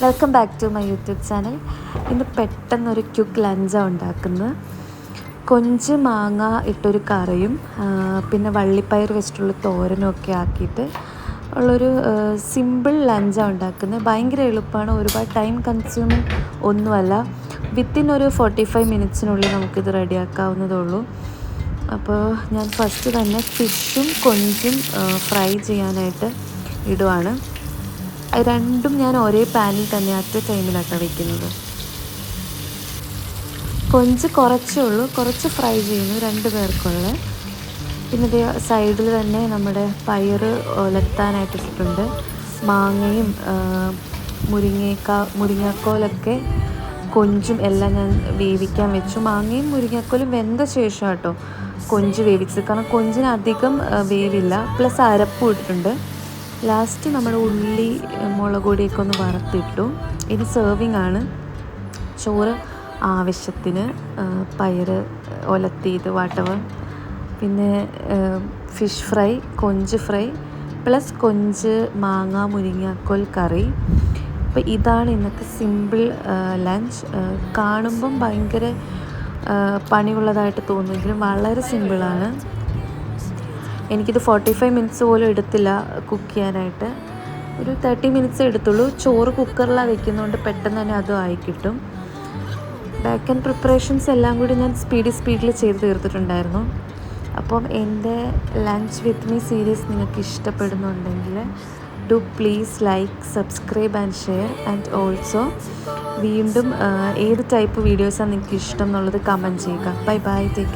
Welcome back to my YouTube channel. ഇന്ന് പെട്ടെന്നൊരു quick ലഞ്ചാണ് ഉണ്ടാക്കുന്നത്. കൊഞ്ച് മാങ്ങ ഇട്ടൊരു കറിയും പിന്നെ വള്ളിപ്പയർ വെച്ചിട്ടുള്ള തോരനും ഒക്കെ ആക്കിയിട്ട് ഉള്ളൊരു സിമ്പിൾ ലഞ്ചാണ് ഉണ്ടാക്കുന്നത്. ഭയങ്കര എളുപ്പമാണ്, ഒരുപാട് ടൈം കൺസ്യൂമിങ് ഒന്നുമല്ല. വിത്തിൻ ഒരു 45 മിനിറ്റ്സിനുള്ളിൽ നമുക്കിത് റെഡിയാക്കാവുന്നതേ ഉള്ളൂ. അപ്പോൾ ഞാൻ ഫസ്റ്റ് തന്നെ ഫിഷും കൊഞ്ചും ഫ്രൈ ചെയ്യാനായിട്ട് ഇടുവാണ്. രണ്ടും ഞാൻ ഒരേ പാനിൽ തന്നെ അറ്റ് ടൈമിലാട്ടോ വയ്ക്കുന്നത്. കൊഞ്ച് കുറച്ചേ ഉള്ളൂ, കുറച്ച് ഫ്രൈ ചെയ്യുന്നു 2 പേർക്കുള്ള. പിന്നെ ഇത് സൈഡിൽ തന്നെ നമ്മുടെ പയർ ഒലത്താനായിട്ടിട്ടുണ്ട്. മാങ്ങയും മുരിങ്ങാക്കോലൊക്കെ കൊഞ്ചും എല്ലാം ഞാൻ വേവിക്കാൻ വെച്ചു. മാങ്ങയും മുരിങ്ങാക്കോലും വെന്ത ശേഷം കേട്ടോ കൊഞ്ച് വേവിച്ചത്, കാരണം കൊഞ്ചിന് അധികം വേവില്ല. പ്ലസ് അരപ്പും ഇട്ടിട്ടുണ്ട്. ലാസ്റ്റ് നമ്മൾ ഉള്ളി മുളക് പൊടിയൊക്കെ ഒന്ന് വറുത്തിട്ടു. ഇത് സെർവിങ് ആണ്. ചോറ് ആവശ്യത്തിന്, പയർ ഒലത്തിയത് വാട്ടവർ, പിന്നെ ഫിഷ് ഫ്രൈ, കൊഞ്ച് ഫ്രൈ, പ്ലസ് കൊഞ്ച് മാങ്ങ മുരിങ്ങാക്കോൽ കറി. അപ്പോൾ ഇതാണ് ഇന്നത്തെ സിമ്പിൾ ലഞ്ച്. കാണുമ്പം ഭയങ്കര പണിയുള്ളതായിട്ട് തോന്നുമെങ്കിലും വളരെ സിമ്പിളാണ്. എനിക്കിത് 45 മിനിറ്റ്സ് പോലും എടുത്തില്ല കുക്ക് ചെയ്യാനായിട്ട്. ഒരു 30 മിനിറ്റ്സ് എടുത്തുള്ളൂ. ചോറ് കുക്കറിലാണ് വെക്കുന്നതുകൊണ്ട് പെട്ടെന്ന് തന്നെ അതും ആയി കിട്ടും. ബാക്ക് ആൻഡ് പ്രിപ്പറേഷൻസ് എല്ലാം കൂടി ഞാൻ സ്പീഡിൽ ചെയ്ത് തീർത്തിട്ടുണ്ടായിരുന്നു. അപ്പം എൻ്റെ ലഞ്ച് വിത്ത് മീ സീരീസ് നിങ്ങൾക്ക് ഇഷ്ടപ്പെടുന്നുണ്ടെങ്കിൽ do please like, subscribe and share. And also വീണ്ടും ഏത് ടൈപ്പ് വീഡിയോസാണ് നിങ്ങൾക്ക് ഇഷ്ടം എന്നുള്ളത് കമൻറ്റ് ചെയ്യുക. Bye bye, take care.